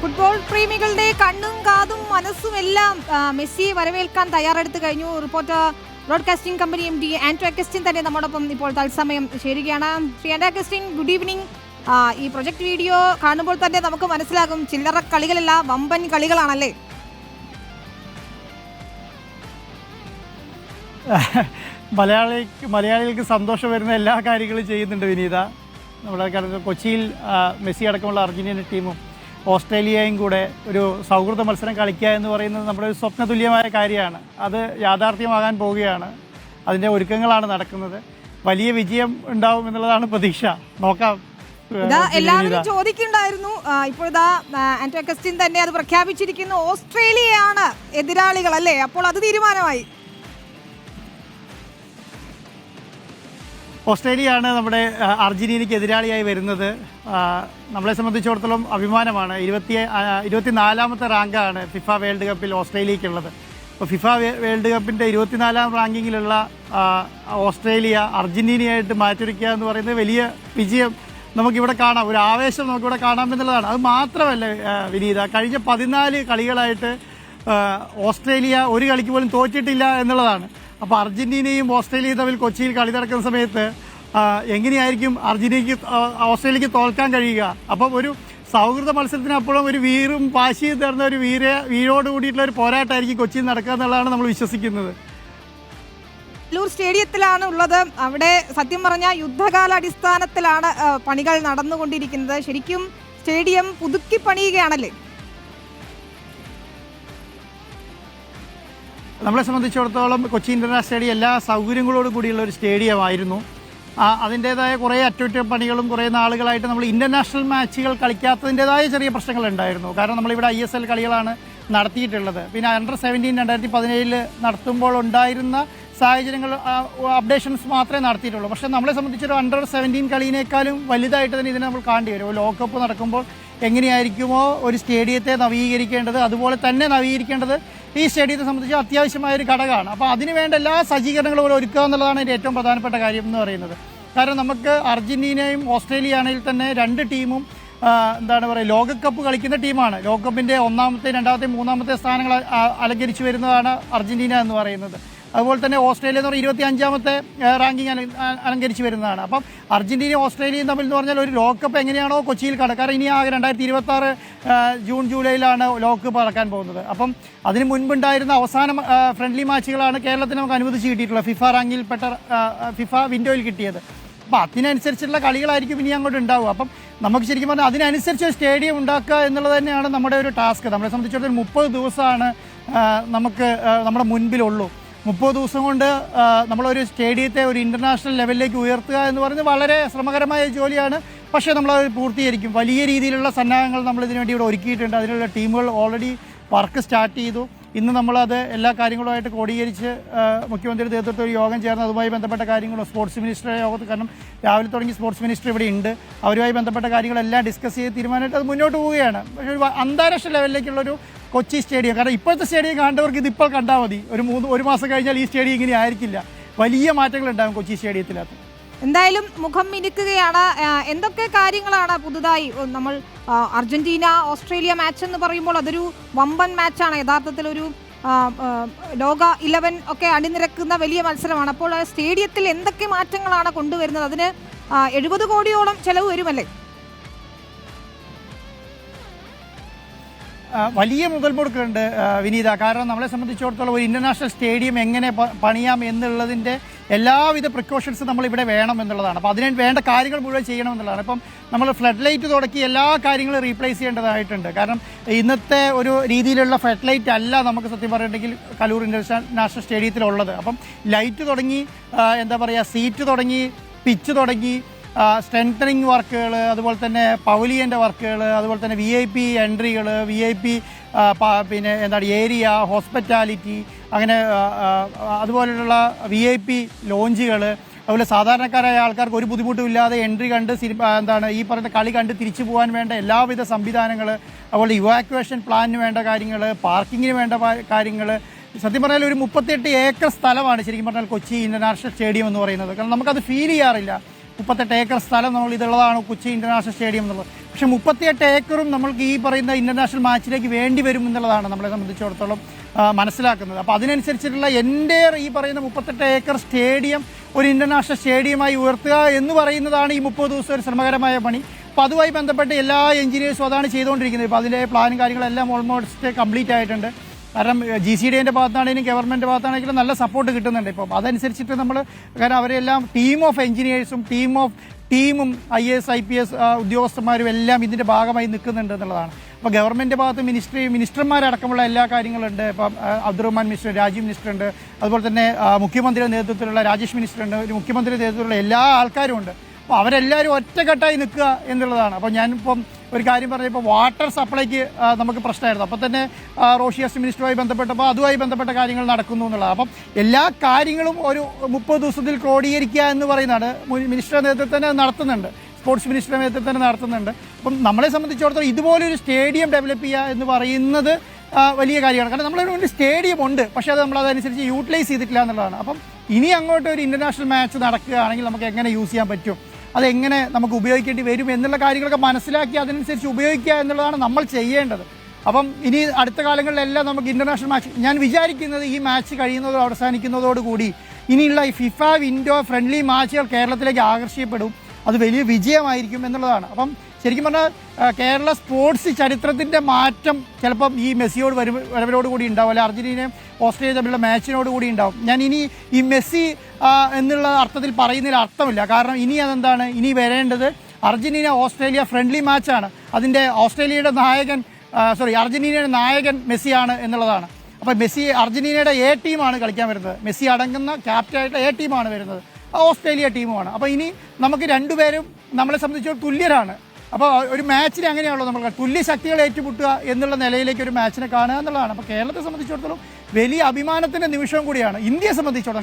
Football പ്രേമികളുടെ കണ്ണും കാതും മനസ്സും എല്ലാം മെസ്സിയെ വരവേൽക്കാൻ തയ്യാറെടുത്ത് കഴിഞ്ഞു. റിപ്പോർട്ടർ ബ്രോഡ്കാസ്റ്റിംഗ് കമ്പനി MD ആൻഡ്രോ അഗസ്റ്റിൻ തന്നെ നമ്മോടൊപ്പം ഇപ്പോൾ തത്സമയം ചേരുകയാണ്. ശ്രീ ആൻഡ്രോ അഗസ്റ്റിൻ, ഗുഡ് ഈവനിങ്. ഈ പ്രൊജക്ട് വീഡിയോ കാണുമ്പോൾ തന്നെ നമുക്ക് മനസ്സിലാകും ചില്ലറ കളികളല്ല, വമ്പൻ കളികളാണല്ലേ? മലയാളികൾക്ക് സന്തോഷം വരുന്ന എല്ലാ കാര്യങ്ങളും ചെയ്യുന്നുണ്ട് വിനീത. നമ്മുടെ കൊച്ചിയിൽ മെസ്സി അടക്കമുള്ള അർജന്റീന ടീമും ഓസ്ട്രേലിയയും കൂടെ ഒരു സൗഹൃദ മത്സരം കളിക്കുക എന്ന് പറയുന്നത് നമ്മുടെ ഒരു സ്വപ്നതുല്യമായ കാര്യമാണ്. അത് യാഥാർത്ഥ്യമാകാൻ പോവുകയാണ്. അതിൻ്റെ ഒരുക്കങ്ങളാണ് നടക്കുന്നത്. വലിയ വിജയം ഉണ്ടാവും എന്നുള്ളതാണ് പ്രതീക്ഷ. നോക്കാം. എല്ലാവരും ചോദിക്കുന്നുണ്ടായിരുന്നു. ഇപ്പോഴാ ആൻഡ്രോ അഗസ്റ്റിൻ തന്നെ അത് പ്രഖ്യാപിച്ചിരിക്കുന്നു. ഓസ്ട്രേലിയയാണ് എതിരാളികൾ അല്ലേ? അപ്പോൾ അത് തീരുമാനമായി. ഓസ്ട്രേലിയയാണ് നമ്മുടെ അർജന്റീനയ്ക്ക് എതിരാളിയായി വരുന്നത്. നമ്മളെ സംബന്ധിച്ചിടത്തോളം അഭിമാനമാണ്. 24ാമത്തെ റാങ്കാണ് ഫിഫ വേൾഡ് കപ്പിൽ ഓസ്ട്രേലിയക്കുള്ളത്. അപ്പോൾ ഫിഫ വേൾഡ് കപ്പിൻ്റെ 24ാം റാങ്കിങ്ങിലുള്ള ഓസ്ട്രേലിയ അർജന്റീനയായിട്ട് മാറ്റിവെക്കുക എന്ന് പറയുന്നത് വലിയ വിജയം നമുക്കിവിടെ കാണാം. ഒരു ആവേശം നമുക്കിവിടെ കാണാം എന്നുള്ളതാണ്. അത് മാത്രമല്ല വിനീത, കഴിഞ്ഞ 14 കളികളായിട്ട് ഓസ്ട്രേലിയ ഒരു കളിക്ക് പോലും തോറ്റിട്ടില്ല എന്നുള്ളതാണ്. അപ്പോൾ അർജന്റീനയും ഓസ്ട്രേലിയയും തമ്മിൽ കൊച്ചിയിൽ കളി നടക്കുന്ന സമയത്ത് എങ്ങനെയായിരിക്കും ഓസ്ട്രേലിയക്ക് തോൽക്കാൻ കഴിയുക? അപ്പം ഒരു സൗഹൃദ മത്സരത്തിനപ്പുറം ഒരു വീറും വാശിയും തരുന്ന ഒരു വീരോട് കൂടിയിട്ടുള്ള ഒരു പോരാട്ടമായിരിക്കും കൊച്ചിയിൽ നടക്കുക എന്നുള്ളതാണ് നമ്മൾ വിശ്വസിക്കുന്നത്. സ്റ്റേഡിയത്തിലാണ് ഉള്ളത്. അവിടെ സത്യം പറഞ്ഞാൽ യുദ്ധകാലാടിസ്ഥാനത്തിലാണ് പണികൾ നടന്നുകൊണ്ടിരിക്കുന്നത്. ശരിക്കും സ്റ്റേഡിയം പുതുക്കി പണിയുകയാണല്ലേ? നമ്മളെ സംബന്ധിച്ചിടത്തോളം കൊച്ചി ഇൻ്റർനാഷണൽ സ്റ്റേഡിയം എല്ലാ സൗകര്യങ്ങളോടും കൂടിയുള്ള ഒരു സ്റ്റേഡിയമായിരുന്നു. അതിൻ്റേതായ കുറേ അറ്റകുറ്റപ്പണികളും കുറേ നാളുകളായിട്ട് നമ്മൾ ഇൻ്റർനാഷണൽ മാച്ചുകൾ കളിക്കാത്തതിൻ്റേതായ ചെറിയ പ്രശ്നങ്ങളുണ്ടായിരുന്നു. കാരണം നമ്മളിവിടെ ISL കളികളാണ് നടത്തിയിട്ടുള്ളത്. പിന്നെ അണ്ടർ 17 2017 നടത്തുമ്പോൾ ഉണ്ടായിരുന്ന സാഹചര്യങ്ങൾ അപ്ഡേഷൻസ് മാത്രമേ നടത്തിയിട്ടുള്ളൂ. പക്ഷേ നമ്മളെ സംബന്ധിച്ചൊരു അണ്ടർ 17 കളിയിനേക്കാളും വലുതായിട്ട് തന്നെ ഇതിനെ നമ്മൾ കാണേണ്ടി വരും. ലോകകപ്പ് നടക്കുമ്പോൾ എങ്ങനെയായിരിക്കുമോ ഒരു സ്റ്റേഡിയത്തെ നവീകരിക്കേണ്ടത്, അതുപോലെ തന്നെ നവീകരിക്കേണ്ടത് ഈ സ്റ്റേഡിയത്തെ സംബന്ധിച്ച് അത്യാവശ്യമായൊരു ഘടകമാണ്. അപ്പോൾ അതിനുവേണ്ട എല്ലാ സജ്ജീകരണങ്ങളും ഒരുക്കുക എന്നുള്ളതാണ് ഇതിൻ്റെ ഏറ്റവും പ്രധാനപ്പെട്ട കാര്യം എന്ന് പറയുന്നത്. കാരണം നമുക്ക് അർജന്റീനയും ഓസ്ട്രേലിയ ആണെങ്കിൽ തന്നെ രണ്ട് ടീമും എന്താണ് പറയുക, ലോകകപ്പ് കളിക്കുന്ന ടീമാണ്. ലോകകപ്പിൻ്റെ 1ാമത്തെ 2ാമത്തെ 3ാമത്തെ സ്ഥാനങ്ങൾ അലങ്കരിച്ചു വരുന്നതാണ് അർജന്റീന എന്ന് പറയുന്നത്. അതുപോലെ തന്നെ ഓസ്ട്രേലിയ എന്ന് പറഞ്ഞാൽ 25ാമത്തെ റാങ്കിങ് അലങ്കരിച്ച് വരുന്നതാണ്. അപ്പം അർജന്റീനയും ഓസ്ട്രേലിയയും തമ്മിൽ എന്ന് പറഞ്ഞാൽ ഒരു ലോകകപ്പ് എങ്ങനെയാണോ കൊച്ചിയിൽ കാരണം ഇനി ആകെ 2026 ജൂൺ ജൂലൈയിലാണ് ലോകകപ്പ് നടക്കാൻ പോകുന്നത്. അപ്പം അതിന് മുൻപുണ്ടായിരുന്ന അവസാന ഫ്രണ്ട്ലി മാച്ചുകളാണ് കേരളത്തിന് നമുക്ക് അനുവദിച്ച് കിട്ടിയിട്ടുള്ളത്, ഫിഫ റാങ്കിൽപ്പെട്ട ഫിഫ വിൻഡോയിൽ കിട്ടിയത്. അപ്പോൾ അതിനനുസരിച്ചുള്ള കളികളായിരിക്കും ഇനി അങ്ങോട്ട് ഉണ്ടാവുക. അപ്പം നമുക്ക് ശരിക്കും പറഞ്ഞാൽ അതിനനുസരിച്ച് ഒരു സ്റ്റേഡിയം ഉണ്ടാക്കുക എന്നുള്ളത് തന്നെയാണ് നമ്മുടെ ഒരു ടാസ്ക്. നമ്മളെ സംബന്ധിച്ചിടത്തോളം 30 ദിവസമാണ് നമുക്ക് നമ്മുടെ മുൻപിലുള്ളൂ. 30 ദിവസം കൊണ്ട് നമ്മളൊരു സ്റ്റേഡിയത്തെ ഒരു ഇൻ്റർനാഷണൽ ലെവലിലേക്ക് ഉയർത്തുക എന്ന് പറയുന്നത് വളരെ ശ്രമകരമായ ജോലിയാണ്. പക്ഷേ നമ്മളത് പൂർത്തീകരിക്കും. വലിയ രീതിയിലുള്ള സന്നാഹങ്ങൾ നമ്മൾ ഇതിനു വേണ്ടി ഇവിടെ ഒരുക്കിയിട്ടുണ്ട്. അതിനുള്ള ടീമുകൾ ഓൾറെഡി വർക്ക് സ്റ്റാർട്ട് ചെയ്തു. ഇന്ന് നമ്മളത് എല്ലാ കാര്യങ്ങളുമായിട്ട് ക്രോഡീകരിച്ച് മുഖ്യമന്ത്രിയുടെ നേതൃത്വത്തിൽ ഒരു യോഗം ചേർന്ന് അതുമായി ബന്ധപ്പെട്ട കാര്യങ്ങളും സ്പോർട്സ് മിനിസ്റ്ററുടെ യോഗത്തിൽ, കാരണം രാവിലെ തുടങ്ങി സ്പോർട്സ് മിനിസ്റ്റർ ഇവിടെ ഉണ്ട്, അവരുമായി ബന്ധപ്പെട്ട കാര്യങ്ങളെല്ലാം ഡിസ്കസ് ചെയ്ത് തീരുമാനമായിട്ട് അത് മുന്നോട്ട് പോവുകയാണ്. പക്ഷേ ഒരു അന്താരാഷ്ട്ര ലെവലിലേക്കുള്ളൊരു കൊച്ചി സ്റ്റേഡിയം, കാരണം ഇപ്പോഴത്തെ സ്റ്റേഡിയം കണ്ടവർക്ക് ഇതിപ്പോൾ കണ്ടാൽ മതി. ഒരു മാസം കഴിഞ്ഞാൽ ഈ സ്റ്റേഡിയം ഇങ്ങനെ ആയിരിക്കില്ല. വലിയ മാറ്റങ്ങളുണ്ടാകും കൊച്ചി സ്റ്റേഡിയത്തിനകത്ത്. എന്തായാലും മുഖം മിനുക്കുകയാണ്. എന്തൊക്കെ കാര്യങ്ങളാണ് പുതുതായി? നമ്മൾ അർജന്റീന ഓസ്ട്രേലിയ മാച്ച് എന്ന് പറയുമ്പോൾ അതൊരു വമ്പൻ മാച്ചാണ്. യഥാർത്ഥത്തിൽ ഒരു ലോക 11 ഒക്കെ അണിനിരക്കുന്ന വലിയ മത്സരമാണ്. അപ്പോൾ സ്റ്റേഡിയത്തിൽ എന്തൊക്കെ മാറ്റങ്ങളാണ് കൊണ്ടുവരുന്നത്? അതിന് 70 കോടിയോളം ചെലവ് വരുമല്ലേ? വലിയ മുതൽ മുടക്കുണ്ട് വിനീത. കാരണം നമ്മളെ സംബന്ധിച്ചിടത്തോളം ഒരു ഇൻ്റർനാഷണൽ സ്റ്റേഡിയം എങ്ങനെ പണിയാം എന്നുള്ളതിൻ്റെ എല്ലാവിധ പ്രിക്കോഷൻസും നമ്മളിവിടെ വേണം എന്നുള്ളതാണ്. അപ്പോൾ അതിന് വേണ്ട കാര്യങ്ങൾ മുഴുവൻ ചെയ്യണം എന്നുള്ളതാണ്. ഇപ്പം നമ്മൾ ഫ്ലഡ് ലൈറ്റ് തുടക്കി എല്ലാ കാര്യങ്ങളും റീപ്ലേസ് ചെയ്യേണ്ടതായിട്ടുണ്ട്. കാരണം ഇന്നത്തെ ഒരു രീതിയിലുള്ള ഫ്ലഡ് ലൈറ്റ് അല്ല നമുക്ക് സത്യം പറയുകയാണെങ്കിൽ കലൂർ ഇൻ്റർനാഷണൽ സ്റ്റേഡിയത്തിലുള്ളത്. അപ്പം ലൈറ്റ് തുടങ്ങി, എന്താ പറയുക, സീറ്റ് തുടങ്ങി, പിച്ച് തുടങ്ങി, സ്ട്രെങ്തനിങ് വർക്കുകൾ, അതുപോലെ തന്നെ പവലിയൻ്റെ വർക്കുകൾ, അതുപോലെ തന്നെ VIP എൻട്രികൾ, VIP പിന്നെ എന്താണ് ഏരിയ, ഹോസ്പിറ്റാലിറ്റി, അങ്ങനെ അതുപോലെയുള്ള VIP ലോഞ്ചുകൾ, അതുപോലെ സാധാരണക്കാരായ ആൾക്കാർക്ക് ഒരു ബുദ്ധിമുട്ടുമില്ലാതെ എൻട്രി കണ്ട് എന്താണ് ഈ പറയുന്ന കളി കണ്ട് തിരിച്ചു പോകാൻ വേണ്ട എല്ലാവിധ സംവിധാനങ്ങൾ, അതുപോലെ ഇവാക്യുവേഷൻ പ്ലാനിന് വേണ്ട കാര്യങ്ങൾ, പാർക്കിങ്ങിന് വേണ്ട കാര്യങ്ങൾ. സത്യം പറഞ്ഞാൽ ഒരു 38 ഏക്കർ സ്ഥലമാണ് ശരിക്കും പറഞ്ഞാൽ കൊച്ചി ഇൻ്റർനാഷണൽ സ്റ്റേഡിയം എന്ന് പറയുന്നത്. കാരണം നമുക്കത് ഫീൽ ചെയ്യാറില്ല. 38 ഏക്കർ സ്ഥലം നമ്മൾ ഇതുള്ളതാണ് കൊച്ചി ഇൻ്റർനാഷണൽ സ്റ്റേഡിയം എന്നുള്ളത്. പക്ഷേ 38 ഏക്കറും നമ്മൾക്ക് ഈ പറയുന്ന ഇൻ്റർനാഷണൽ മാച്ചിലേക്ക് വേണ്ടി വരും എന്നുള്ളതാണ് നമ്മളെ സംബന്ധിച്ചിടത്തോളം മനസ്സിലാക്കുന്നത്. അപ്പോൾ അതിനനുസരിച്ചിട്ടുള്ള എൻ്റെ ഈ പറയുന്ന 38 ഏക്കർ സ്റ്റേഡിയം ഒരു ഇൻ്റർനാഷണൽ സ്റ്റേഡിയമായി ഉയർത്തുക എന്ന് പറയുന്നതാണ് ഈ 30 ദിവസം ഒരു ശ്രമകരമായ പണി. അപ്പോൾ അതുമായി ബന്ധപ്പെട്ട് എല്ലാ എഞ്ചിനീയേഴ്സും അതാണ് ചെയ്തുകൊണ്ടിരിക്കുന്നത്. ഇപ്പോൾ അതിൻ്റെ പ്ലാനും കാര്യങ്ങളെല്ലാം ഓൾമോസ്റ്റ് കംപ്ലീറ്റ് ആയിട്ടുണ്ട്. കാരണം GCDAൻ്റെ ഭാഗത്താണെങ്കിലും ഗവൺമെൻറ് ഭാഗത്താണെങ്കിലും നല്ല സപ്പോർട്ട് കിട്ടുന്നുണ്ട്. ഇപ്പോൾ അതനുസരിച്ചിട്ട് നമ്മൾ കാരണം അവരെല്ലാം ടീം ഓഫ് എഞ്ചിനീയേഴ്സും ടീമും IAS IPS ഉദ്യോഗസ്ഥന്മാരും എല്ലാം ഇതിൻ്റെ ഭാഗമായി നിൽക്കുന്നുണ്ട് എന്നുള്ളതാണ്. അപ്പോൾ ഗവൺമെൻറ് ഭാഗത്ത് മിനിസ്റ്റർമാരടക്കമുള്ള എല്ലാ കാര്യങ്ങളുണ്ട്. ഇപ്പം അബ്ദുറഹ്മാൻ മിനിസ്റ്റർ, രാജീവ് മിനിസ്റ്റർ ഉണ്ട്, അതുപോലെ തന്നെ മുഖ്യമന്ത്രിയുടെ നേതൃത്വത്തിലുള്ള രാജേഷ് മിനിസ്റ്റർ ഉണ്ട്, ഒരു മുഖ്യമന്ത്രിയുടെ നേതൃത്വത്തിലുള്ള എല്ലാ ആൾക്കാരും ഉണ്ട്. അപ്പോൾ അവരെല്ലാവരും ഒറ്റക്കെട്ടായി നിൽക്കുക എന്നുള്ളതാണ്. അപ്പോൾ ഞാനിപ്പം ഒരു കാര്യം പറഞ്ഞപ്പോൾ വാട്ടർ സപ്ലൈക്ക് നമുക്ക് പ്രശ്നമായിരുന്നു. അപ്പോൾ തന്നെ റോഷിയസ് മിനിസ്റ്ററുമായി ബന്ധപ്പെട്ടപ്പോൾ അതുമായി ബന്ധപ്പെട്ട കാര്യങ്ങൾ നടക്കുന്നു എന്നുള്ളത്. അപ്പം എല്ലാ കാര്യങ്ങളും ഒരു 30 ദിവസത്തിൽ ക്രോഡീകരിക്കുക എന്ന് പറയുന്നതാണ് മിനിസ്റ്ററുടെ നേതൃത്വത്തിൽ തന്നെ നടത്തുന്നുണ്ട്, സ്പോർട്സ് മിനിസ്റ്ററുടെ നേതൃത്വത്തിൽ തന്നെ നടത്തുന്നുണ്ട്. അപ്പം നമ്മളെ സംബന്ധിച്ചിടത്തോളം ഇതുപോലൊരു സ്റ്റേഡിയം ഡെവലപ്പ് ചെയ്യുക എന്ന് പറയുന്നത് വലിയ കാര്യമാണ്. കാരണം നമ്മളൊരു സ്റ്റേഡിയം ഉണ്ട്, പക്ഷേ അത് നമ്മളതനുസരിച്ച് യൂട്ടിലൈസ് ചെയ്തിട്ടില്ല എന്നുള്ളതാണ്. അപ്പം ഇനി അങ്ങോട്ട് ഒരു ഇൻ്റർനാഷണൽ മാച്ച് നടക്കുകയാണെങ്കിൽ നമുക്ക് എങ്ങനെ യൂസ് ചെയ്യാൻ പറ്റും, അതെങ്ങനെ നമുക്ക് ഉപയോഗിക്കേണ്ടി വരും എന്നുള്ള കാര്യങ്ങളൊക്കെ മനസ്സിലാക്കി അതിനനുസരിച്ച് ഉപയോഗിക്കുക എന്നുള്ളതാണ് നമ്മൾ ചെയ്യേണ്ടത്. അപ്പം ഇനി അടുത്ത കാലങ്ങളിലെല്ലാം നമുക്ക് ഇൻ്റർനാഷണൽ മാച്ച്, ഞാൻ വിചാരിക്കുന്നത് ഈ മാച്ച് കഴിയുന്നതോ അവസാനിക്കുന്നതോടുകൂടി ഇനിയുള്ള ഈ ഫിഫ വിൻഡോ ഫ്രണ്ട്ലി മാച്ചുകൾ കേരളത്തിലേക്ക് ആകർഷിക്കപ്പെടും. അത് വലിയ വിജയമായിരിക്കും എന്നുള്ളതാണ്. അപ്പം ശരിക്കും പറഞ്ഞാൽ കേരള സ്പോർട്സ് ചരിത്രത്തിൻ്റെ മാറ്റം ചിലപ്പം ഈ മെസ്സിയോട് വരവരോട് കൂടി ഉണ്ടാവും, അല്ലെങ്കിൽ അർജന്റീനയും ഓസ്ട്രേലിയ തമ്മിലുള്ള മാച്ചിനോട് കൂടി ഉണ്ടാവും. ഞാൻ ഇനി ഈ മെസ്സി എന്നുള്ള അർത്ഥത്തിൽ പറയുന്നതിൽ അർത്ഥമില്ല. കാരണം ഇനി അതെന്താണ്, ഇനി വരേണ്ടത് അർജന്റീന ഓസ്ട്രേലിയ ഫ്രണ്ട്ലി മാച്ചാണ്. അതിൻ്റെ ഓസ്ട്രേലിയയുടെ അർജന്റീനയുടെ നായകൻ മെസ്സിയാണ് എന്നുള്ളതാണ്. അപ്പോൾ അർജന്റീനയുടെ A ടീമാണ് കളിക്കാൻ വരുന്നത്. മെസ്സി അടങ്ങുന്ന ക്യാപ്റ്റനായിട്ട് A ടീമാണ് വരുന്നത്, ഓസ്ട്രേലിയ ടീമുമാണ്. അപ്പോൾ ഇനി നമുക്ക് രണ്ടുപേരും നമ്മളെ സംബന്ധിച്ച് തുല്യരാണ്. അപ്പോൾ ഒരു മാച്ചിനെ അങ്ങനെയാണല്ലോ നമ്മൾ തുല്യ ശക്തികൾ ഏറ്റുമുട്ടുക എന്നുള്ള നിലയിലേക്ക് ഒരു മാച്ചിനെ കാണുക എന്നുള്ളതാണ്. അപ്പോൾ കേരളത്തെ സംബന്ധിച്ചിടത്തോളം വലിയ അഭിമാനത്തിൻ്റെ നിമിഷവും കൂടിയാണ്.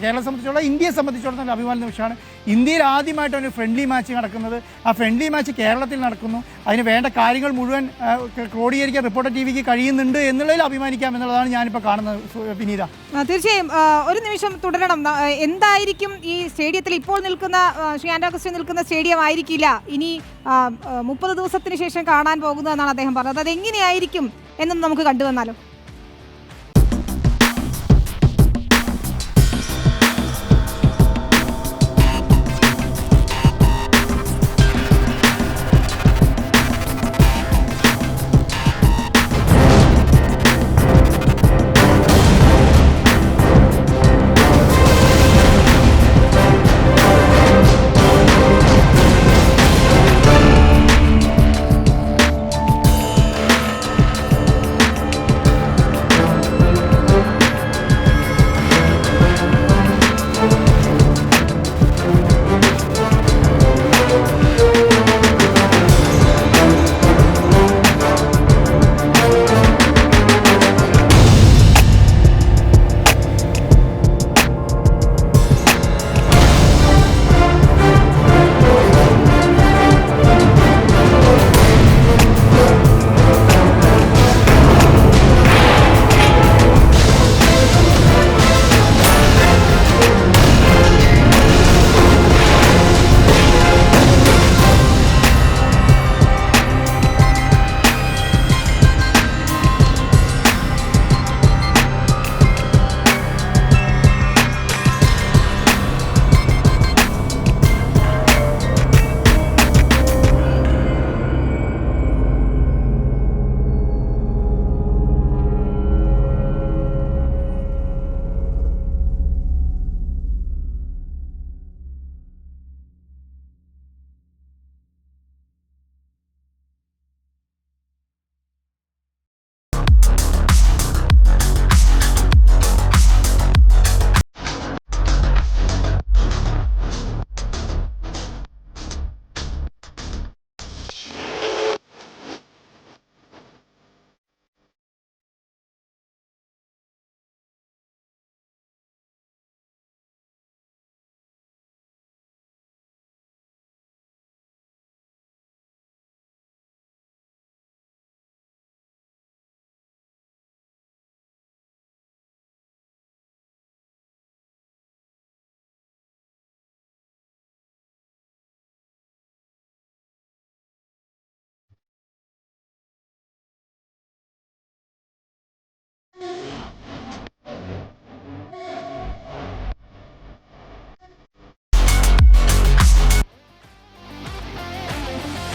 കേരളത്തെ സംബന്ധിച്ചിടത്തോളം അഭിമാന നിമിഷമാണ്. ഇന്ത്യയിൽ ആദ്യമായിട്ടാണ് ഒരു ഫ്രണ്ട്ലി മാച്ച് നടക്കുന്നത്. ആ ഫ്രണ്ട്ലി മാച്ച് കേരളത്തിൽ നടക്കുന്നു. അതിന് വേണ്ട കാര്യങ്ങൾ മുഴുവൻ ക്രോഡീകരിക്കാൻ റിപ്പോർട്ടർ TVക്ക് കഴിയുന്നുണ്ട് എന്നുള്ളതിൽ അഭിമാനിക്കാം എന്നുള്ളതാണ് ഞാനിപ്പോൾ കാണുന്നത്. വിനീത, തീർച്ചയായും ഒരു നിമിഷം തുടരണം. എന്തായിരിക്കും ഈ സ്റ്റേഡിയത്തിൽ ഇപ്പോൾ നിൽക്കുന്ന ശ്രീ ആൻഡോ അഗസ്റ്റിൻ നിൽക്കുന്ന സ്റ്റേഡിയം ആയിരിക്കില്ല ഇനി 30 ദിവസത്തിന് ശേഷം കാണാൻ പോകുന്നതെന്നാണ് അദ്ദേഹം പറഞ്ഞത്. അതെങ്ങനെയായിരിക്കും എന്നും നമുക്ക് കണ്ടുവന്നാലോ.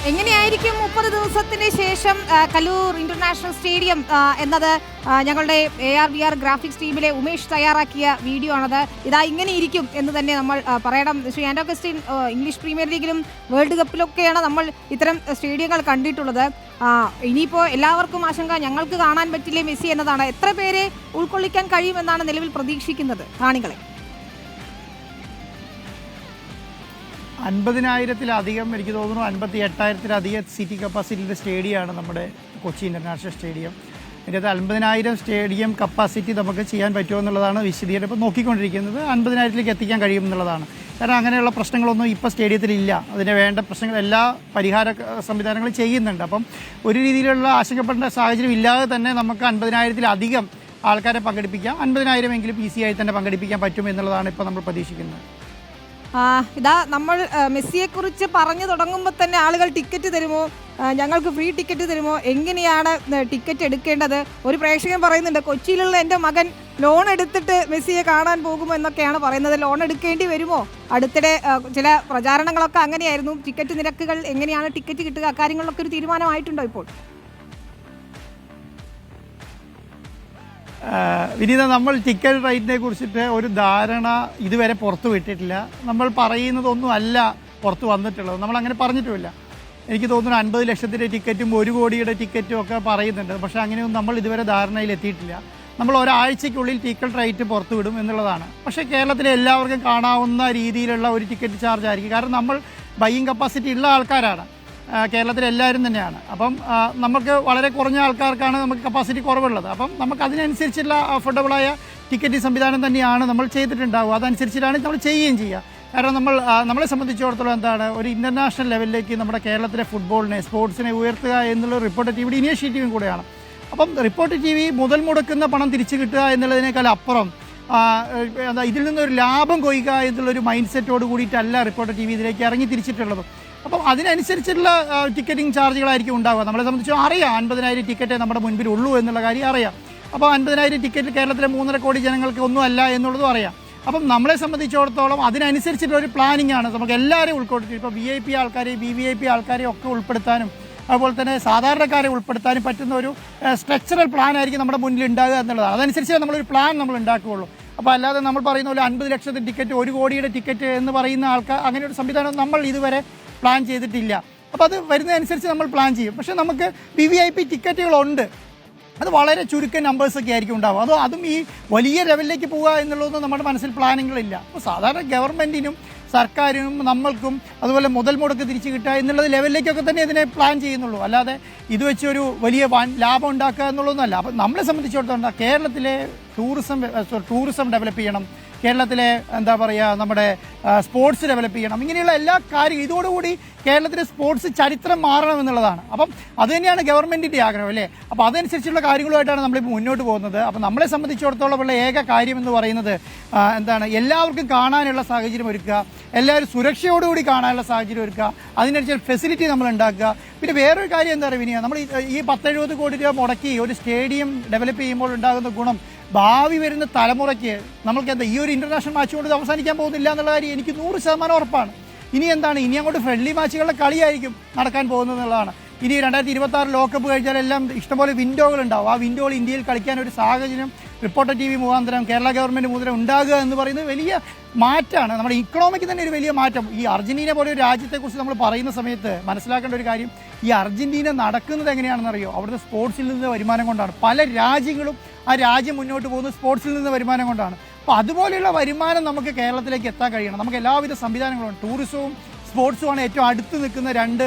എങ്ങനെയായിരിക്കും 30 ദിവസത്തിന് ശേഷം കലൂർ ഇന്റർനാഷണൽ സ്റ്റേഡിയം എന്നത് ഞങ്ങളുടെ AR/VR ഗ്രാഫിക്സ് ടീമിലെ ഉമേഷ് തയ്യാറാക്കിയ വീഡിയോ ആണത്. ഇതാ ഇങ്ങനെ ഇരിക്കും എന്ന് തന്നെ നമ്മൾ പറയണം. ശ്രീ ആൻഡോ അഗസ്റ്റിൻ, ഇംഗ്ലീഷ് പ്രീമിയർ ലീഗിലും വേൾഡ് കപ്പിലൊക്കെയാണ് നമ്മൾ ഇത്തരം സ്റ്റേഡിയങ്ങൾ കണ്ടിട്ടുള്ളത്. ഇനിയിപ്പോൾ എല്ലാവർക്കും ആശങ്ക ഞങ്ങൾക്ക് കാണാൻ പറ്റില്ലേ മെസ്സി എന്നതാണ്. എത്ര പേരെ ഉൾക്കൊള്ളിക്കാൻ കഴിയുമെന്നാണ് നിലവിൽ പ്രതീക്ഷിക്കുന്നത് കാണികളെ? 50,000-ത്തിലധികം, എനിക്ക് തോന്നുന്നു 58,000-ത്തിലധികം സീറ്റിംഗ് കപ്പാസിറ്റിയുടെ സ്റ്റേഡിയമാണ് നമ്മുടെ കൊച്ചി ഇൻ്റർനാഷണൽ സ്റ്റേഡിയം. ഇതിൻ്റെ 50,000 സ്റ്റേഡിയം കപ്പാസിറ്റി നമുക്ക് ചെയ്യാൻ പറ്റുമോ എന്നുള്ളതാണ് വിശദീകരണം ഇപ്പോൾ നോക്കിക്കൊണ്ടിരിക്കുന്നത്. 50,000-ത്തിലേക്ക് എത്തിക്കാൻ കഴിയുമെന്നുള്ളതാണ്. കാരണം അങ്ങനെയുള്ള പ്രശ്നങ്ങളൊന്നും ഇപ്പോൾ സ്റ്റേഡിയത്തിലില്ല. അതിന് വേണ്ട പ്രശ്നങ്ങൾ എല്ലാ പരിഹാര സംവിധാനങ്ങളും ചെയ്യുന്നുണ്ട്. അപ്പം ഒരു രീതിയിലുള്ള ആശങ്കപ്പെടേണ്ട സാഹചര്യം ഇല്ലാതെ തന്നെ നമുക്ക് 50,000-ത്തിലധികം ആൾക്കാരെ പങ്കെടുപ്പിക്കാം. 50,000 എങ്കിലും ഈസിയായി തന്നെ പങ്കെടുപ്പിക്കാൻ പറ്റും എന്നുള്ളതാണ് ഇപ്പോൾ നമ്മൾ പ്രതീക്ഷിക്കുന്നത്. ഇതാ നമ്മൾ മെസ്സിയെക്കുറിച്ച് പറഞ്ഞു തുടങ്ങുമ്പോൾ തന്നെ ആളുകൾ ടിക്കറ്റ് തരുമോ, ഞങ്ങൾക്ക് ഫ്രീ ടിക്കറ്റ് തരുമോ, എങ്ങനെയാണ് ടിക്കറ്റ് എടുക്കേണ്ടത്? ഒരു പ്രേക്ഷകൻ പറയുന്നുണ്ട്, കൊച്ചിയിലുള്ള എൻ്റെ മകൻ ലോൺ എടുത്തിട്ട് മെസ്സിയെ കാണാൻ പോകുമോ എന്നൊക്കെയാണ് പറയുന്നത്. ലോൺ എടുക്കേണ്ടി വരുമോ? അടുത്തിടെ ചില പ്രചാരണങ്ങളൊക്കെ അങ്ങനെയായിരുന്നു. ടിക്കറ്റ് നിരക്കുകൾ എങ്ങനെയാണ് ടിക്കറ്റ് കിട്ടുക, അക്കാര്യങ്ങളിലൊക്കെ ഒരു തീരുമാനമായിട്ടുണ്ടോ ഇപ്പോൾ? വിനീത, നമ്മൾ ടിക്കറ്റ് റേറ്റിനെ കുറിച്ചിട്ട് ഒരു ധാരണ ഇതുവരെ പുറത്തു വിട്ടിട്ടില്ല. നമ്മൾ പറയുന്നതൊന്നും അല്ല പുറത്ത് വന്നിട്ടുള്ളത്. നമ്മൾ അങ്ങനെ പറഞ്ഞിട്ടുമില്ല. എനിക്ക് തോന്നുന്നു 50 ലക്ഷത്തിൻ്റെ ടിക്കറ്റും 1 കോടിയുടെ ടിക്കറ്റും ഒക്കെ പറയുന്നുണ്ട്. പക്ഷേ അങ്ങനെയൊന്നും നമ്മൾ ഇതുവരെ ധാരണയിൽ എത്തിയിട്ടില്ല. നമ്മൾ ഒരാഴ്ചയ്ക്കുള്ളിൽ ടിക്കറ്റ് റേറ്റ് പുറത്തു വിടും എന്നുള്ളതാണ്. പക്ഷേ കേരളത്തിലെ എല്ലാവർക്കും കാണാവുന്ന രീതിയിലുള്ള ഒരു ടിക്കറ്റ് ചാർജ് ആയിരിക്കും. കാരണം നമ്മൾ ബൈയിങ് കപ്പാസിറ്റി ഉള്ള ആൾക്കാരാണ്, കേരളത്തിലെല്ലാവരും തന്നെയാണ്. അപ്പം നമുക്ക് വളരെ കുറഞ്ഞ ആൾക്കാർക്കാണ് നമുക്ക് കപ്പാസിറ്റി കുറവുള്ളത്. അപ്പം നമുക്ക് അതിനനുസരിച്ചുള്ള അഫോർഡബിളായ ടിക്കറ്റ് സംവിധാനം തന്നെയാണ് നമ്മൾ ചെയ്തിട്ടുണ്ടാവുക. അതനുസരിച്ചിട്ടാണ് നമ്മൾ ചെയ്യുകയും ചെയ്യുക. കാരണം നമ്മളെ സംബന്ധിച്ചിടത്തോളം എന്താണ്, ഒരു ഇൻ്റർനാഷണൽ ലെവലിലേക്ക് നമ്മുടെ കേരളത്തിലെ ഫുട്ബോളിനെ, സ്പോർട്സിനെ ഉയർത്തുക എന്നുള്ള റിപ്പോർട്ടർ ടിവിയുടെ ഇനീഷ്യേറ്റീവും കൂടെയാണ്. അപ്പം റിപ്പോർട്ടർ ടി വി മുതൽ മുടക്കുന്ന പണം തിരിച്ചു കിട്ടുക എന്നുള്ളതിനേക്കാൾ അപ്പുറം ഇതിൽ നിന്നൊരു ലാഭം കൊയ്യുക എന്നുള്ളൊരു മൈൻഡ് സെറ്റോട് കൂടിയിട്ടല്ല റിപ്പോർട്ടർ ടി വി ഇതിലേക്ക് ഇറങ്ങി തിരിച്ചിട്ടുള്ളത്. അപ്പം അതിനനുസരിച്ചുള്ള ടിക്കറ്റിംഗ് ചാർജുകളായിരിക്കും ഉണ്ടാവുക. നമ്മളെ സംബന്ധിച്ച് അറിയാം 50,000 ടിക്കറ്റേ നമ്മുടെ മുൻപിൽ ഉള്ളൂ എന്നുള്ള കാര്യം അറിയാം. അപ്പോൾ 50,000 ടിക്കറ്റ് കേരളത്തിലെ 3.5 കോടി ജനങ്ങൾക്ക് ഒന്നുമല്ല എന്നുള്ളതും അറിയാം. അപ്പം നമ്മളെ സംബന്ധിച്ചിടത്തോളം അതിനനുസരിച്ചിട്ടൊരു പ്ലാനിംഗ് ആണ് നമുക്ക് എല്ലാവരെയും ഉൾക്കൊള്ളിച്ചു. ഇപ്പോൾ VIP ആൾക്കാരെയും VVIP ആൾക്കാരെയും ഒക്കെ ഉൾപ്പെടുത്താനും അതുപോലെ തന്നെ സാധാരണക്കാരെ ഉൾപ്പെടുത്താനും പറ്റുന്ന ഒരു സ്ട്രക്ചറൽ പ്ലാൻ ആയിരിക്കും നമ്മുടെ മുന്നിൽ ഉണ്ടാകുക എന്നുള്ളതാണ്. അതനുസരിച്ച് നമ്മളൊരു പ്ലാൻ നമ്മൾ ഉണ്ടാക്കുകയുള്ളൂ. അപ്പോൾ അല്ലാതെ നമ്മൾ പറയുന്ന പോലെ 50 ലക്ഷത്തിൻ്റെ ടിക്കറ്റ്, 1 കോടിയുടെ ടിക്കറ്റ് എന്ന് പറയുന്ന ആൾക്കാർ അങ്ങനെ ഒരു സംവിധാനം നമ്മൾ ഇതുവരെ പ്ലാൻ ചെയ്തിട്ടില്ല. അപ്പോൾ അത് വരുന്നതനുസരിച്ച് നമ്മൾ പ്ലാൻ ചെയ്യും. പക്ഷേ നമുക്ക് VVIP ടിക്കറ്റുകളുണ്ട്. അത് വളരെ ചുരുക്കം നമ്പേഴ്സൊക്കെ ആയിരിക്കും ഉണ്ടാവുക. അതും ഈ വലിയ ലെവലിലേക്ക് പോവുക എന്നുള്ളതൊന്നും നമ്മുടെ മനസ്സിൽ പ്ലാനിങ്ങളില്ല. അപ്പോൾ സാധാരണ ഗവൺമെൻറ്റിനും സർക്കാരിനും നമ്മൾക്കും അതുപോലെ മുതൽ മുടക്ക് തിരിച്ചു കിട്ടുക എന്നുള്ളത് ലെവലിലേക്കൊക്കെ തന്നെ ഇതിനെ പ്ലാൻ ചെയ്യുന്നുള്ളൂ. അല്ലാതെ ഇത് വെച്ചൊരു വലിയ ലാഭം ഉണ്ടാക്കുക എന്നുള്ളതൊന്നുമല്ല. അപ്പം നമ്മളെ സംബന്ധിച്ചിടത്തോളം കേരളത്തിലെ ടൂറിസം ഡെവലപ്പ് ചെയ്യണം, കേരളത്തിലെ എന്താ പറയുക നമ്മുടെ സ്പോർട്സ് ഡെവലപ്പ് ചെയ്യണം, ഇങ്ങനെയുള്ള എല്ലാ കാര്യങ്ങളും ഇതോടുകൂടി കേരളത്തിലെ സ്പോർട്സ് ചരിത്രം മാറണം എന്നുള്ളതാണ്. അപ്പം അത് തന്നെയാണ് ഗവൺമെൻറ്റിൻ്റെ ആഗ്രഹം, അല്ലേ? അപ്പോൾ അതനുസരിച്ചുള്ള കാര്യങ്ങളുമായിട്ടാണ് നമ്മളിപ്പോൾ മുന്നോട്ട് പോകുന്നത്. അപ്പം നമ്മളെ സംബന്ധിച്ചിടത്തോളം ഉള്ള ഏക കാര്യം എന്ന് പറയുന്നത് എന്താണ്, എല്ലാവർക്കും കാണാനുള്ള സാഹചര്യം ഒരുക്കുക, എല്ലാവരും സുരക്ഷയോടുകൂടി കാണാനുള്ള സാഹചര്യം ഒരുക്കുക, അതിനനുസരിച്ച് ഫെസിലിറ്റി നമ്മൾ ഉണ്ടാക്കുക. പിന്നെ വേറൊരു കാര്യം എന്താ പറയുക വിനിയ, നമ്മൾ ഈ 10-70 കോടി രൂപ മുടക്കി ഒരു സ്റ്റേഡിയം ഡെവലപ്പ് ചെയ്യുമ്പോൾ ഉണ്ടാകുന്ന ഗുണം ഭാവി വരുന്ന തലമുറയ്ക്ക് നമ്മൾക്ക് എന്താ ഈ ഒരു ഇൻ്റർനാഷണൽ മാച്ച് കൊണ്ട് അവസാനിക്കാൻ പോകുന്നില്ല എന്നുള്ള കാര്യം എനിക്ക് 100% ഉറപ്പാണ്. ഇനി എന്താണ്, ഇനി അങ്ങോട്ട് ഫ്രണ്ട്ലി മാച്ചുകളുടെ കളിയായിരിക്കും നടക്കാൻ പോകുന്നത് എന്നുള്ളതാണ്. ഇനി 2026 ലോകകപ്പ് കഴിഞ്ഞാൽ എല്ലാം ഇഷ്ടംപോലെ വിൻഡോകൾ ഉണ്ടാവും. ആ വിൻഡോകൾ ഇന്ത്യയിൽ കളിക്കാൻ ഒരു സാഹചര്യം റിപ്പോർട്ടർ TV മുഖാന്തരം കേരള ഗവൺമെൻറ് മുതലേ ഉണ്ടാകുക എന്ന് പറയുന്നത് വലിയ മാറ്റമാണ്. നമ്മുടെ ഇക്കണോമിക്ക് തന്നെ ഒരു വലിയ മാറ്റം. ഈ അർജന്റീന പോലെ ഒരു രാജ്യത്തെക്കുറിച്ച് നമ്മൾ പറയുന്ന സമയത്ത് മനസ്സിലാക്കേണ്ട ഒരു കാര്യം, ഈ അർജന്റീന നടക്കുന്നത് എങ്ങനെയാണെന്നറിയോ? അവിടുത്തെ സ്പോർട്സിൽ നിന്ന് വരുമാനം കൊണ്ടാണ്. പല രാജ്യങ്ങളും ആ രാജ്യം മുന്നോട്ട് പോകുന്നത് സ്പോർട്സിൽ നിന്ന് വരുമാനം കൊണ്ടാണ്. അപ്പോൾ അതുപോലെയുള്ള വരുമാനം നമുക്ക് കേരളത്തിലേക്ക് എത്താൻ കഴിയണം. നമുക്ക് എല്ലാവിധ സംവിധാനങ്ങളും, ടൂറിസവും സ്പോർട്സുമാണ് ഏറ്റവും അടുത്ത് നിൽക്കുന്ന 2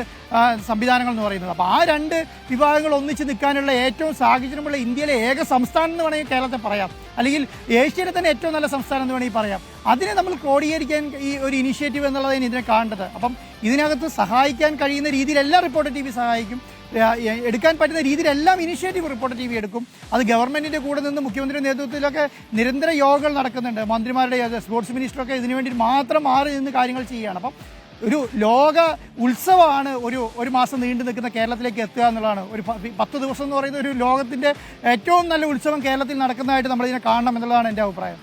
സംവിധാനങ്ങൾ എന്ന് പറയുന്നത്. അപ്പോൾ ആ 2 വിഭാഗങ്ങൾ ഒന്നിച്ച് നിൽക്കാനുള്ള ഏറ്റവും സാഹചര്യമുള്ള ഇന്ത്യയിലെ ഏക സംസ്ഥാനം എന്ന് വേണമെങ്കിൽ കേരളത്തെ പറയാം, അല്ലെങ്കിൽ ഏഷ്യയിലെ തന്നെ ഏറ്റവും നല്ല സംസ്ഥാനം എന്ന് വേണമെങ്കിൽ പറയാം. അതിനെ നമ്മൾ ക്രോഡീകരിക്കാൻ ഈ ഒരു ഇനിഷ്യേറ്റീവ് എന്നുള്ളതാണ് ഇതിനെ കാണേണ്ടത്. അപ്പം ഇതിനകത്ത് സഹായിക്കാൻ കഴിയുന്ന രീതിയിലെല്ലാം റിപ്പോർട്ടർ TV സഹായിക്കും. എടുക്കാൻ പറ്റുന്ന രീതിയിലെല്ലാം ഇനിഷ്യേറ്റീവ് റിപ്പോർട്ടർ TV എടുക്കും. അത് ഗവൺമെൻറ്റിൻ്റെ കൂടെ നിന്ന് മുഖ്യമന്ത്രിയുടെ നേതൃത്വത്തിലൊക്കെ നിരന്തര യോഗങ്ങൾ നടക്കുന്നുണ്ട്. മന്ത്രിമാരുടെ സ്പോർട്സ് മിനിസ്റ്ററൊക്കെ ഇതിനു വേണ്ടി മാത്രം മാറി നിന്ന് കാര്യങ്ങൾ ചെയ്യുകയാണ്. അപ്പം ഒരു ലോക ഉത്സവമാണ് ഒരു മാസം നീണ്ടു നിൽക്കുന്ന കേരളത്തിലേക്ക് എത്തുക എന്നുള്ളതാണ്. ഒരു 10 ദിവസം എന്ന് പറയുന്ന ഒരു ലോകത്തിൻ്റെ ഏറ്റവും നല്ല ഉത്സവം കേരളത്തിൽ നടക്കുന്നതായിട്ട് നമ്മളിതിനെ കാണണം എന്നുള്ളതാണ് എൻ്റെ അഭിപ്രായം.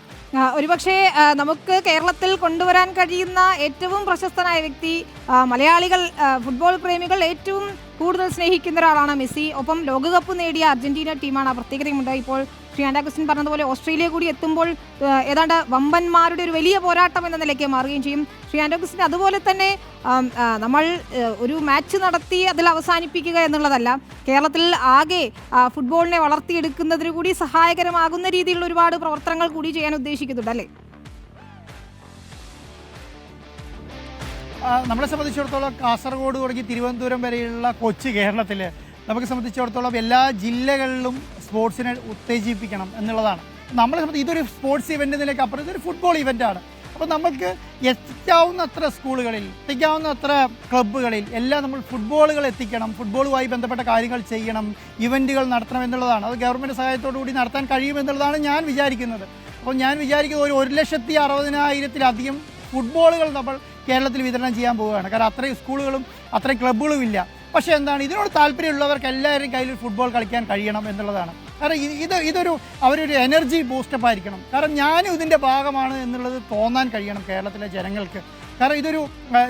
ഒരുപക്ഷെ നമുക്ക് കേരളത്തിൽ കൊണ്ടുവരാൻ കഴിയുന്ന ഏറ്റവും പ്രശസ്തനായ വ്യക്തി, മലയാളികൾ ഫുട്ബോൾ പ്രേമികൾ ഏറ്റവും കൂടുതൽ സ്നേഹിക്കുന്ന ഒരാളാണ് മെസ്സി. ഒപ്പം ലോകകപ്പ് നേടിയ അർജന്റീന ടീമാണ്. ആ പ്രത്യേകതയുമുണ്ട്. ഇപ്പോൾ ശ്രീ ആൻഡാഗസ്റ്റിൻ പറഞ്ഞതുപോലെ ഓസ്ട്രേലിയ കൂടി എത്തുമ്പോൾ ഏതാണ്ട് വമ്പന്മാരുടെ ഒരു വലിയ പോരാട്ടം എന്ന നിലയ്ക്ക് മാറുകയും ചെയ്യും. ശ്രീ ആൻഡാഗസ്റ്റിൻ, അതുപോലെ തന്നെ നമ്മൾ ഒരു മാച്ച് നടത്തി അതിൽ അവസാനിപ്പിക്കുക എന്നുള്ളതല്ല, കേരളത്തിൽ ആകെ ഫുട്ബോളിനെ വളർത്തിയെടുക്കുന്നതിന് കൂടി സഹായകരമാകുന്ന രീതിയിലുള്ള ഒരുപാട് പ്രവർത്തനങ്ങൾ കൂടി ചെയ്യാൻ ഉദ്ദേശിക്കുന്നുണ്ട് അല്ലേ? നമ്മളെ സംബന്ധിച്ചിടത്തോളം കാസർഗോഡ് തുടങ്ങി തിരുവനന്തപുരം വരെയുള്ള കൊച്ചു കേരളത്തിൽ നമുക്ക് സംബന്ധിച്ചിടത്തോളം എല്ലാ ജില്ലകളിലും സ്പോർട്സിനെ ഉത്തേജിപ്പിക്കണം എന്നുള്ളതാണ്. നമ്മളെ സംബന്ധിച്ച് ഇതൊരു സ്പോർട്സ് ഇവൻ്റ് നിലയ്ക്ക് അപ്പുറം ഇതൊരു ഫുട്ബോൾ ഇവൻ്റാണ്. അപ്പോൾ നമുക്ക് എത്തിക്കാവുന്നത്ര സ്കൂളുകളിൽ, എത്തിക്കാവുന്നത്ര ക്ലബ്ബുകളിൽ എല്ലാം നമ്മൾ ഫുട്ബോളുകൾ എത്തിക്കണം, ഫുട്ബോളുമായി ബന്ധപ്പെട്ട കാര്യങ്ങൾ ചെയ്യണം, ഇവൻറ്റുകൾ നടത്തണം എന്നുള്ളതാണ്. അത് ഗവൺമെൻറ് സഹായത്തോടു കൂടി നടത്താൻ കഴിയുമെന്നുള്ളതാണ് ഞാൻ വിചാരിക്കുന്നത്. അപ്പോൾ ഞാൻ വിചാരിക്കുന്നത് ഒരു 1,60,000-ലധികം ഫുട്ബോളുകൾ നമ്മൾ കേരളത്തിൽ വിതരണം ചെയ്യാൻ പോവുകയാണ്. കാരണം അത്രയും സ്കൂളുകളും അത്രയും ക്ലബ്ബുകളും ഇല്ല. പക്ഷേ എന്താണ്, ഇതിനോട് താല്പര്യമുള്ളവർക്ക് എല്ലാവരും കയ്യിൽ ഫുട്ബോൾ കളിക്കാൻ കഴിയണം എന്നുള്ളതാണ്. കാരണം ഇതൊരു അവരൊരു എനർജി ബൂസ്റ്റപ്പ് ആയിരിക്കണം. കാരണം ഞാനും ഇതിൻ്റെ ഭാഗമാണ് എന്നുള്ളത് തോന്നാൻ കഴിയണം കേരളത്തിലെ ജനങ്ങൾക്ക്. കാരണം ഇതൊരു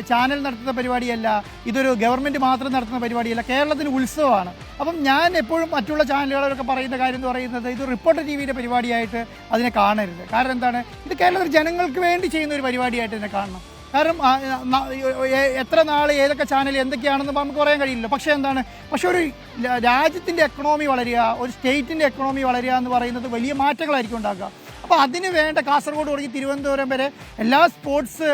ചാനൽ നടത്തുന്ന പരിപാടിയല്ല, ഇതൊരു ഗവൺമെൻറ് മാത്രം നടത്തുന്ന പരിപാടിയല്ല, കേരളത്തിന് ഉത്സവമാണ്. അപ്പം ഞാൻ എപ്പോഴും മറ്റുള്ള ചാനലുകളൊക്കെ പറയുന്ന കാര്യം എന്ന് പറയുന്നത് ഇത് റിപ്പോർട്ടർ ടി-വിയുടെ പരിപാടിയായിട്ട് അതിനെ കാണരുത്. കാരണം എന്താണ്, ഇത് കേരളത്തിലെ ജനങ്ങൾക്ക് വേണ്ടി ചെയ്യുന്ന ഒരു പരിപാടിയായിട്ട് ഇതിനെ കാണണം. കാരണം എത്ര നാൾ ഏതൊക്കെ ചാനൽ എന്തൊക്കെയാണെന്ന് നമുക്ക് പറയാൻ കഴിയില്ല. പക്ഷേ എന്താണ്, പക്ഷെ ഒരു രാജ്യത്തിൻ്റെ എക്കണോമി വളരുക, ഒരു സ്റ്റേറ്റിൻ്റെ എക്കണോമി വളരുക എന്ന് പറയുന്നത് വലിയ മാറ്റങ്ങളായിരിക്കും ഉണ്ടാക്കുക. അപ്പോൾ അതിന് വേണ്ട കാസർഗോഡ് തുടങ്ങി തിരുവനന്തപുരം വരെ എല്ലാ സ്പോർട്സ്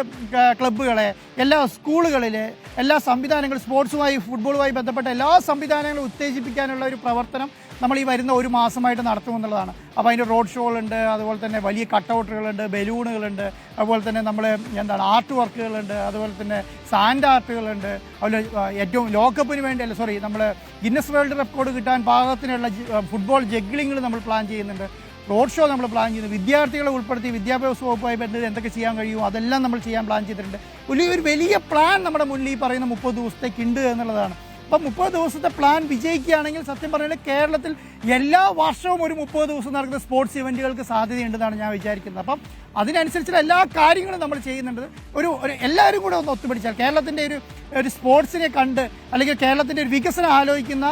ക്ലബ്ബുകളെ, എല്ലാ സ്കൂളുകളിലെ എല്ലാ സംവിധാനങ്ങളും, സ്പോർട്സുമായി ഫുട്ബോളുമായി ബന്ധപ്പെട്ട എല്ലാ സംവിധാനങ്ങളും ഉത്തേജിപ്പിക്കാനുള്ള ഒരു പ്രവർത്തനം നമ്മൾ ഈ വരുന്ന ഒരു മാസമായിട്ട് നടത്തുമെന്നുള്ളതാണ്. അപ്പോൾ അതിൻ്റെ റോഡ് ഷോകളുണ്ട്, അതുപോലെ തന്നെ വലിയ കട്ടൗട്ടുകളുണ്ട്, ബലൂണുകളുണ്ട്, അതുപോലെ തന്നെ നമ്മൾ ആർട്ട് വർക്കുകളുണ്ട്, അതുപോലെ തന്നെ സാൻഡ് ആർട്ടുകളുണ്ട്. അതുപോലെ ഏറ്റവും ലോകകപ്പിന് വേണ്ടി നമ്മൾ ഗിന്നസ് വേൾഡ് റെക്കോർഡ് കിട്ടാൻ പാകത്തിനുള്ള ഫുട്ബോൾ ജഗ്ലിങ്ങൾ നമ്മൾ പ്ലാൻ ചെയ്യുന്നുണ്ട്. റോഡ് ഷോ നമ്മൾ പ്ലാൻ ചെയ്യുന്നു. വിദ്യാർത്ഥികളെ ഉൾപ്പെടുത്തി വിദ്യാഭ്യാസ വകുപ്പുമായി ബന്ധപ്പെട്ട് എന്തൊക്കെ ചെയ്യാൻ കഴിയുമോ അതെല്ലാം നമ്മൾ ചെയ്യാൻ പ്ലാൻ ചെയ്തിട്ടുണ്ട്. ഒരു വലിയ പ്ലാൻ നമ്മുടെ മുന്നിൽ ഈ പറയുന്ന 30 ദിവസത്തേക്കുണ്ട് എന്നുള്ളതാണ്. അപ്പം 30 ദിവസത്തെ പ്ലാൻ വിജയിക്കുകയാണെങ്കിൽ സത്യം പറഞ്ഞാൽ കേരളത്തിൽ എല്ലാ വർഷവും ഒരു 30 ദിവസം നടക്കുന്ന സ്പോർട്സ് ഇവൻറ്റുകൾക്ക് സാധ്യതയുണ്ടെന്നാണ് ഞാൻ വിചാരിക്കുന്നത്. അപ്പം അതിനനുസരിച്ചുള്ള എല്ലാ കാര്യങ്ങളും നമ്മൾ ചെയ്യുന്നുണ്ട്. ഒരു എല്ലാവരും കൂടെ ഒന്ന് ഒത്തുപിടിച്ചാൽ കേരളത്തിൻ്റെ ഒരു സ്പോർട്സിനെ കണ്ട്, അല്ലെങ്കിൽ കേരളത്തിൻ്റെ ഒരു വികസനം ആലോചിക്കുന്ന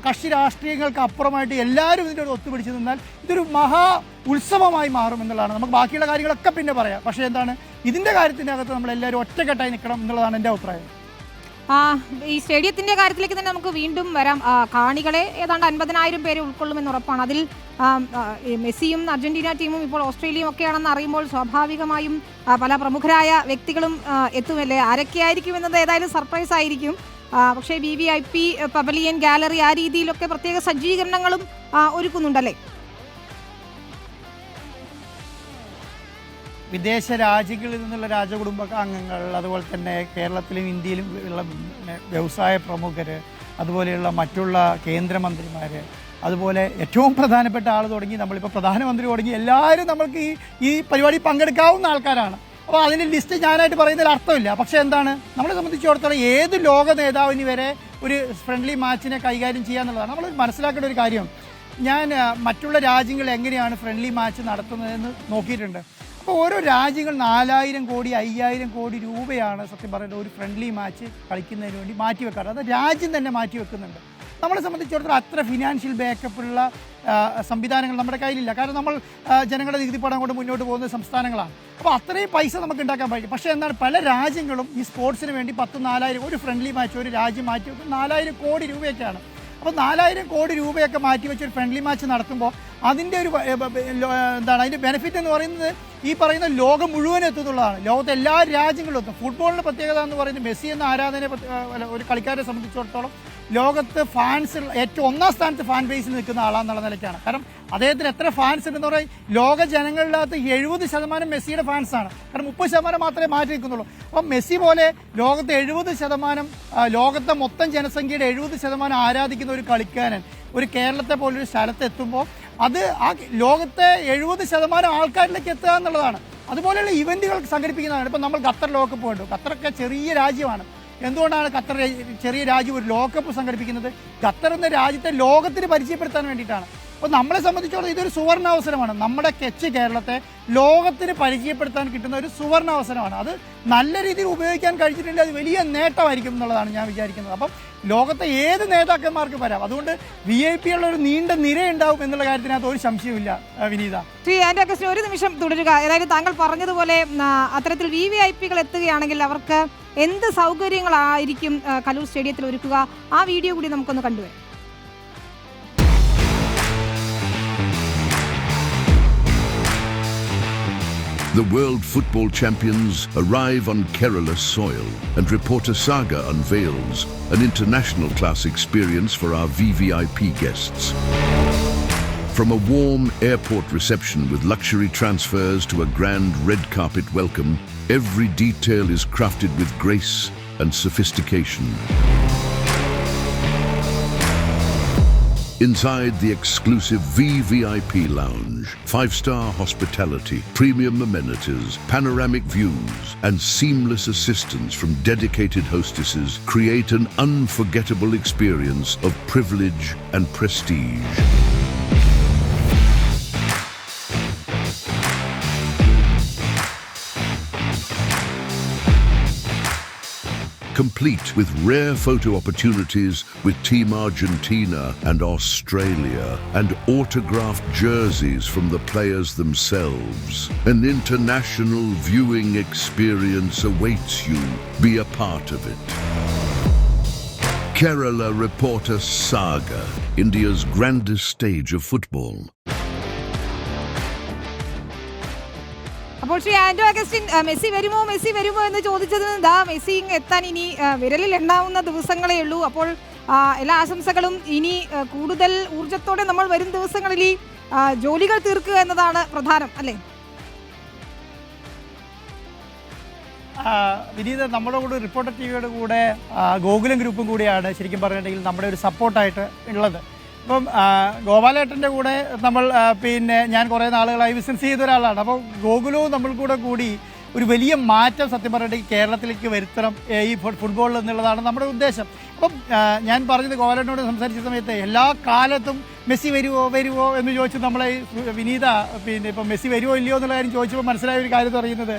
കക്ഷി രാഷ്ട്രീയങ്ങൾക്ക് അപ്പുറമായിട്ട് എല്ലാവരും ഇതിൻ്റെ ഒരു ഒത്തുപിടിച്ച് നിന്നാൽ ഇതൊരു മഹാ ഉത്സവമായി മാറും എന്നുള്ളതാണ്. നമുക്ക് ബാക്കിയുള്ള കാര്യങ്ങളൊക്കെ പിന്നെ പറയാം. പക്ഷേ എന്താണ്, ഇതിൻ്റെ കാര്യത്തിൻ്റെ അകത്ത് നമ്മളെല്ലാവരും ഒറ്റക്കെട്ടായി നിൽക്കണം എന്നുള്ളതാണ് എൻ്റെ അഭിപ്രായം. ഈ സ്റ്റേഡിയത്തിന്റെ കാര്യത്തിലേക്ക് തന്നെ നമുക്ക് വീണ്ടും വരാം. കാണികളെ ഏതാണ്ട് 50,000 പേരെ ഉൾക്കൊള്ളുമെന്ന് ഉറപ്പാണ്. അതിൽ മെസ്സിയും അർജന്റീന ടീമും ഇപ്പോൾ ഓസ്ട്രേലിയയും ഒക്കെയാണെന്ന് അറിയുമ്പോൾ സ്വാഭാവികമായും പല പ്രമുഖരായ വ്യക്തികളും എത്തുമല്ലേ. ആരൊക്കെയായിരിക്കും എന്നത് ഏതായാലും സർപ്രൈസ് ആയിരിക്കും. പക്ഷേ VIP പവലിയൻ, ഗാലറി, ആ രീതിയിലൊക്കെ പ്രത്യേക സജ്ജീകരണങ്ങളും ഒരുക്കുന്നുണ്ടല്ലേ? വിദേശ രാജ്യങ്ങളിൽ നിന്നുള്ള രാജകുടുംബ അംഗങ്ങൾ, അതുപോലെ തന്നെ കേരളത്തിലും ഇന്ത്യയിലും ഉള്ള വ്യവസായ പ്രമുഖർ, അതുപോലെയുള്ള മറ്റുള്ള കേന്ദ്രമന്ത്രിമാർ, അതുപോലെ ഏറ്റവും പ്രധാനപ്പെട്ട ആൾ തുടങ്ങി നമ്മളിപ്പോൾ പ്രധാനമന്ത്രി തുടങ്ങി എല്ലാവരും നമ്മൾക്ക് ഈ പരിപാടി പങ്കെടുക്കാവുന്ന ആൾക്കാരാണ്. അപ്പോൾ അതിൻ്റെ ലിസ്റ്റ് ഞാനായിട്ട് പറയുന്നതിൽ അർത്ഥമില്ല. പക്ഷേ എന്താണ്, നമ്മളെ സംബന്ധിച്ചിടത്തോളം ഏത് ലോക നേതാവിന് വരെ ഒരു ഫ്രണ്ട്ലി മാച്ചിനെ കൈകാര്യം ചെയ്യുക എന്നുള്ളതാണ് നമ്മൾ മനസ്സിലാക്കേണ്ട ഒരു കാര്യം. ഞാൻ മറ്റുള്ള രാജ്യങ്ങൾ എങ്ങനെയാണ് ഫ്രണ്ട്ലി മാച്ച് നടത്തുന്നതെന്ന് നോക്കിയിട്ടുണ്ട്. അപ്പോൾ ഓരോ രാജ്യങ്ങൾ 4,000 കോടി 5,000 കോടി രൂപയാണ് സത്യം പറയുന്നത് ഒരു ഫ്രണ്ട്ലി മാച്ച് കളിക്കുന്നതിന് വേണ്ടി മാറ്റിവെക്കാറ്. അത് രാജ്യം തന്നെ മാറ്റിവെക്കുന്നുണ്ട്. നമ്മളെ സംബന്ധിച്ചിടത്തോളം അത്ര ഫിനാൻഷ്യൽ ബാക്കപ്പുള്ള സംവിധാനങ്ങൾ നമ്മുടെ കയ്യിലില്ല. കാരണം നമ്മൾ ജനങ്ങളുടെ നികുതി പണം കൊണ്ട് മുന്നോട്ട് പോകുന്ന സംസ്ഥാനങ്ങളാണ്. അപ്പോൾ അത്രയും പൈസ നമുക്ക് ഉണ്ടാക്കാൻ പറ്റും. പക്ഷേ എന്നാൽ പല രാജ്യങ്ങളും ഈ സ്പോർട്സിന് വേണ്ടി 10-4,000 ഒരു ഫ്രണ്ട്ലി മാച്ച് ഒരു രാജ്യം മാറ്റി വെക്കും 4,000 കോടി രൂപയൊക്കെയാണ്. അപ്പോൾ 4,000 കോടി രൂപയൊക്കെ മാറ്റി വെച്ച് ഒരു ഫ്രണ്ട്ലി മാച്ച് നടത്തുമ്പോൾ അതിൻ്റെ ഒരു അതിൻ്റെ ബെനിഫിറ്റ് എന്ന് പറയുന്നത് ഈ പറയുന്ന ലോകം മുഴുവൻ എത്തുന്നുള്ളതാണ്. ലോകത്തെ എല്ലാ രാജ്യങ്ങളിലും എത്തും. ഫുട്ബോളിൻ്റെ പ്രത്യേകത എന്ന് പറയുന്നത് മെസ്സി എന്ന ആരാധനയെ ഒരു കളിക്കാരെ സംബന്ധിച്ചിടത്തോളം ലോകത്ത് ഫാൻസ് ഏറ്റവും ഒന്നാം സ്ഥാനത്ത് ഫാൻ ബേസിൽ നിൽക്കുന്ന ആളാന്നുള്ള നിലയ്ക്കാണ്. കാരണം അദ്ദേഹത്തിന് എത്ര ഫാൻസ് ഉണ്ടെന്ന് പറയുന്നത് ലോക ജനങ്ങളിനകത്ത് 70% മെസ്സിയുടെ ഫാൻസാണ്. കാരണം 30% മാത്രമേ മാറ്റി നിൽക്കുന്നുള്ളൂ. അപ്പം മെസ്സി പോലെ ലോകത്തെ 70%, ലോകത്തെ മൊത്തം ജനസംഖ്യയുടെ 70% ആരാധിക്കുന്ന ഒരു കളിക്കാരൻ ഒരു കേരളത്തെ പോലൊരു സ്ഥലത്ത് എത്തുമ്പോൾ അത് ആ ലോകത്തെ 70% ആൾക്കാരിലേക്ക് എത്തുക എന്നുള്ളതാണ്. അതുപോലെയുള്ള ഇവൻറ്റുകൾ സംഘടിപ്പിക്കുന്നതാണ്. ഇപ്പം നമ്മൾ ഖത്തർ ലോകകപ്പ് കണ്ടു. ഖത്തറൊക്കെ ചെറിയ രാജ്യമാണ്. എന്തുകൊണ്ടാണ് ഖത്തർ ചെറിയ രാജ്യം ഒരു ലോകകപ്പ് സംഘടിപ്പിക്കുന്നത്? ഖത്തർ എന്ന രാജ്യത്തെ ലോകത്തിന് പരിചയപ്പെടുത്താൻ വേണ്ടിയിട്ടാണ്. അപ്പോൾ നമ്മളെ സംബന്ധിച്ചിടത്തോളം ഇതൊരു സുവർണാവസരമാണ്. നമ്മുടെ കേരളത്തെ ലോകത്തിന് പരിചയപ്പെടുത്താൻ കിട്ടുന്ന ഒരു സുവർണാവസരമാണ്. അത് നല്ല രീതിയിൽ ഉപയോഗിക്കാൻ കഴിഞ്ഞിട്ടുണ്ടെങ്കിൽ അത് വലിയ നേട്ടമായിരിക്കും എന്നുള്ളതാണ് ഞാൻ വിചാരിക്കുന്നത്. അപ്പം ലോകത്തെ ഏത് നേതാക്കന്മാർക്ക് വരാം. അതുകൊണ്ട് VIP ഉള്ള ഒരു നീണ്ട നിര ഉണ്ടാവും എന്നുള്ള കാര്യത്തിനകത്ത് ഒരു സംശയമില്ല വിനീത. ശ്രീ ആൻഡോ അഗസ്റ്റിൻ, ഒരു നിമിഷം തുടരുക. ഏതായാലും താങ്കൾ പറഞ്ഞതുപോലെ അത്തരത്തിൽ VVIPകൾ എത്തുകയാണെങ്കിൽ അവർക്ക് എന്ത് സൗകര്യങ്ങളായിരിക്കും കലൂർ സ്റ്റേഡിയത്തിൽ ഒരുക്കുക? ആ വീഡിയോ കൂടി നമുക്കൊന്ന് കണ്ടുവരാം. The world football champions arrive on Kerala soil and reporter Saga unveils an international class experience for our VVIP guests. From a warm airport reception with luxury transfers to a grand red carpet welcome, every detail is crafted with grace and sophistication. Inside the exclusive VVIP lounge, 5-star hospitality, premium amenities, panoramic views, and seamless assistance from dedicated hostesses create an unforgettable experience of privilege and prestige. Complete with rare photo opportunities with Team Argentina and Australia and autographed jerseys from the players themselves. An international viewing experience awaits you. Be a part of it. Kerala reporter Saga, India's grandest stage of football. അപ്പോൾ ശ്രീ ആൻഡോ Augustine, Messi വരുമോ എന്ന് ചോദിച്ചതിന് Messi എത്താൻ ഇനി വിരലിൽ എണ്ണാവുന്ന ദിവസങ്ങളേ ഉള്ളൂ. അപ്പോൾ എല്ലാ ആശംസകളും. ഇനി കൂടുതൽ ഊർജത്തോടെ നമ്മൾ വരും ദിവസങ്ങളിൽ ഈ ജോലികൾ തീർക്കുക എന്നതാണ് പ്രധാനം, അല്ലേ? വിനീത, നമ്മുടെ കൂടെ റിപ്പോർട്ടർ TVയുടെ കൂടെ ഗോകുലം ഗ്രൂപ്പും കൂടിയാണ് ശരിക്കും പറഞ്ഞിട്ടുണ്ടെങ്കിൽ നമ്മുടെ ഒരു സപ്പോർട്ടായിട്ട് ഉള്ളത്. അപ്പം ഗോപാലേട്ടൻ്റെ കൂടെ നമ്മൾ ഞാൻ കുറേ നാളുകളായി ബിസിനസ് ചെയ്ത ഒരാളാണ്. അപ്പോൾ ഗോകുലവും നമ്മൾ കൂടി ഒരു വലിയ മാറ്റം സത്യം പറഞ്ഞിട്ടുണ്ടെങ്കിൽ കേരളത്തിലേക്ക് വരുത്തണം ഈ ഫുട്ബോളിൽ എന്നുള്ളതാണ് നമ്മുടെ ഉദ്ദേശം. അപ്പം ഞാൻ പറഞ്ഞത് ഗോപാലേട്ടനോട് സംസാരിച്ച സമയത്ത് എല്ലാ കാലത്തും മെസ്സി വരുമോ എന്ന് ചോദിച്ചു നമ്മളെ വിനീത ഇപ്പം മെസ്സി വരുമോ ഇല്ലയോ എന്നുള്ള കാര്യം ചോദിച്ചപ്പോൾ മനസ്സിലായ ഒരു കാര്യം പറയുന്നത്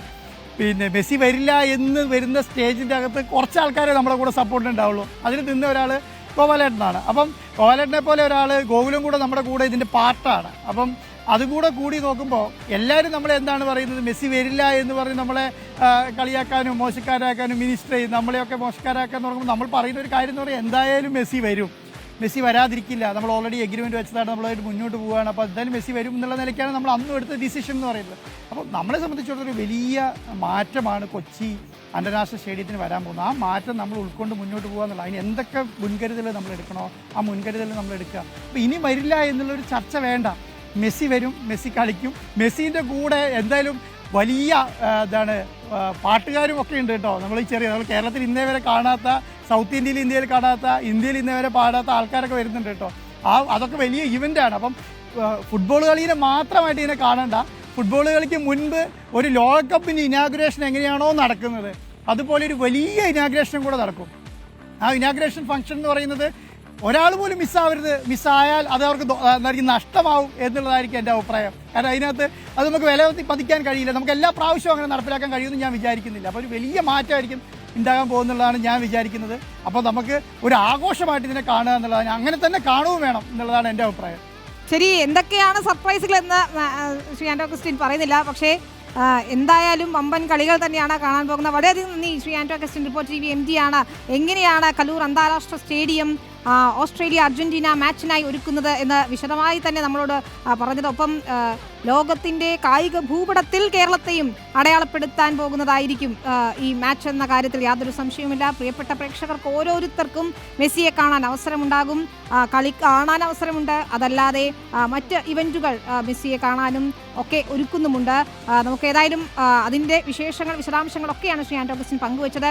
മെസ്സി വരില്ല എന്ന് വരുന്ന സ്റ്റേജിൻ്റെ അകത്ത് കുറച്ച് ആൾക്കാരെ നമ്മുടെ കൂടെ സപ്പോർട്ട് ഉണ്ടാവുള്ളൂ. അതിൽ നിന്ന ഒരാൾ ഗോപാലേട്ടനാണ്. അപ്പം ഗോപാലേട്ടനെ പോലെ ഒരാൾ ഗോകുലും കൂടെ നമ്മുടെ കൂടെ ഇതിൻ്റെ പാർട്ടാണ്. അപ്പം അതുകൂടെ കൂടി നോക്കുമ്പോൾ എല്ലാവരും നമ്മളെ എന്താണ് പറയുന്നത്, മെസ്സി വരില്ല എന്ന് പറഞ്ഞ് നമ്മളെ കളിയാക്കാനും മോശക്കാരാക്കാനും മിനിസ്റ്റർ ചെയ്ത് നമ്മളെയൊക്കെ മോശക്കാരാക്കാൻ തുടങ്ങുമ്പോൾ നമ്മൾ പറയുന്ന ഒരു കാര്യം എന്ന് പറയുന്നത് എന്തായാലും മെസ്സി വരും, മെസ്സി വരാതിരിക്കില്ല. നമ്മൾ ഓൾറെഡി എഗ്രിമെൻറ്റ് വെച്ചതാണ്, നമ്മളായിട്ട് മുന്നോട്ട് പോവുകയാണ്. അപ്പോൾ എന്തായാലും മെസ്സി വരും എന്നുള്ള നിലയ്ക്കാണ് നമ്മൾ അന്നും എടുത്ത ഡിസിഷൻ എന്ന് പറയുന്നത്. അപ്പോൾ നമ്മളെ സംബന്ധിച്ചിടത്തോളം ഒരു വലിയ മാറ്റമാണ് കൊച്ചി അന്താരാഷ്ട്ര സ്റ്റേഡിയത്തിന് വരാൻ പോകുന്നത്. ആ മാറ്റം നമ്മൾ ഉൾക്കൊണ്ട് മുന്നോട്ട് പോകുക എന്നുള്ള അതിന് എന്തൊക്കെ മുൻകരുതൽ നമ്മൾ എടുക്കണോ ആ മുൻകരുതൽ നമ്മൾ എടുക്കുക. അപ്പോൾ ഇനി വരില്ല എന്നുള്ളൊരു ചർച്ച വേണ്ട. മെസ്സി വരും, മെസ്സി കളിക്കും. മെസ്സിൻ്റെ കൂടെ എന്തായാലും വലിയ പാട്ടുകാരും ഒക്കെ ഉണ്ട് കേട്ടോ. നമ്മൾ കേരളത്തിൽ ഇന്നേ വരെ കാണാത്ത, സൗത്ത് ഇന്ത്യയിൽ കാണാത്ത, ഇന്ത്യയിൽ ഇന്നേ വരെ പാടാത്ത ആൾക്കാരൊക്കെ വരുന്നുണ്ട് കേട്ടോ. അതൊക്കെ വലിയ ഇവൻ്റാണ്. അപ്പം ഫുട്ബോൾ കളീനെ മാത്രമായിട്ട് ഇതിനെ കാണണ്ട. ഫുട്ബോൾ കളിക്ക് മുൻപ് ഒരു ലോകകപ്പിൻ്റെ ഇനാഗുറേഷൻ എങ്ങനെയാണോ നടക്കുന്നത് അതുപോലെ ഒരു വലിയ ഇനാഗുറേഷനും കൂടെ നടക്കും. ആ ഇനാഗുറേഷൻ ഫംഗ്ഷൻ എന്ന് പറയുന്നത് ഒരാൾ പോലും മിസ്സാവരുത്. മിസ്സായാൽ അത് അവർക്ക് നഷ്ടമാവും എന്നുള്ളതായിരിക്കും എൻ്റെ അഭിപ്രായം. കാരണം അതിനകത്ത് അത് നമുക്ക് വില പതിക്കാൻ കഴിയില്ല. നമുക്ക് എല്ലാ പ്രാവശ്യവും അങ്ങനെ നടപ്പിലാക്കാൻ കഴിയുമെന്ന് ഞാൻ വിചാരിക്കുന്നില്ല. അപ്പോൾ ഒരു വലിയ മാറ്റമായിരിക്കും ഉണ്ടാകാൻ പോകുന്നുള്ളതാണ് ഞാൻ വിചാരിക്കുന്നത്. അപ്പോൾ നമുക്ക് ഒരു ആഘോഷമായിട്ട് ഇതിനെ കാണുക എന്നുള്ളതാണ്, അങ്ങനെ തന്നെ കാണുകയും വേണം എന്നുള്ളതാണ് എൻ്റെ അഭിപ്രായം. ശരി, എന്തൊക്കെയാണ് സർപ്രൈസുകൾ എന്ന് ശ്രീ ആൻഡോ അഗസ്റ്റിൻ പറയുന്നില്ല. പക്ഷേ എന്തായാലും വമ്പൻ കളികൾ തന്നെയാണ് കാണാൻ പോകുന്നത്. വളരെയധികം നന്ദി ശ്രീ ആൻഡോ അഗസ്റ്റിൻ, റിപ്പോർട്ടർ TV MD ആണ്. എങ്ങനെയാണ് കലൂർ അന്താരാഷ്ട്ര സ്റ്റേഡിയം ഓസ്ട്രേലിയ അർജന്റീന മാച്ചിനായി ഒരുക്കുന്നത് എന്ന് വിശദമായി തന്നെ നമ്മളോട് പറഞ്ഞതൊപ്പം ലോകത്തിൻ്റെ കായിക ഭൂപടത്തിൽ കേരളത്തെയും അടയാളപ്പെടുത്താൻ പോകുന്നതായിരിക്കും ഈ മാച്ച് എന്ന കാര്യത്തിൽ യാതൊരു സംശയവുമില്ല. പ്രിയപ്പെട്ട പ്രേക്ഷകർക്ക് ഓരോരുത്തർക്കും മെസ്സിയെ കാണാൻ അവസരമുണ്ടാകും, കളി കാണാൻ അവസരമുണ്ട്. അതല്ലാതെ മറ്റ് ഇവൻറ്റുകൾ മെസ്സിയെ കാണാനും ഒക്കെ ഒരുക്കുന്നുമുണ്ട്. നമുക്ക് ഏതായാലും അതിൻ്റെ വിശേഷങ്ങൾ വിശദാംശങ്ങളൊക്കെയാണ് ശ്രീ ആൻഡോ അഗസ്റ്റിൻ പങ്കുവച്ചത്.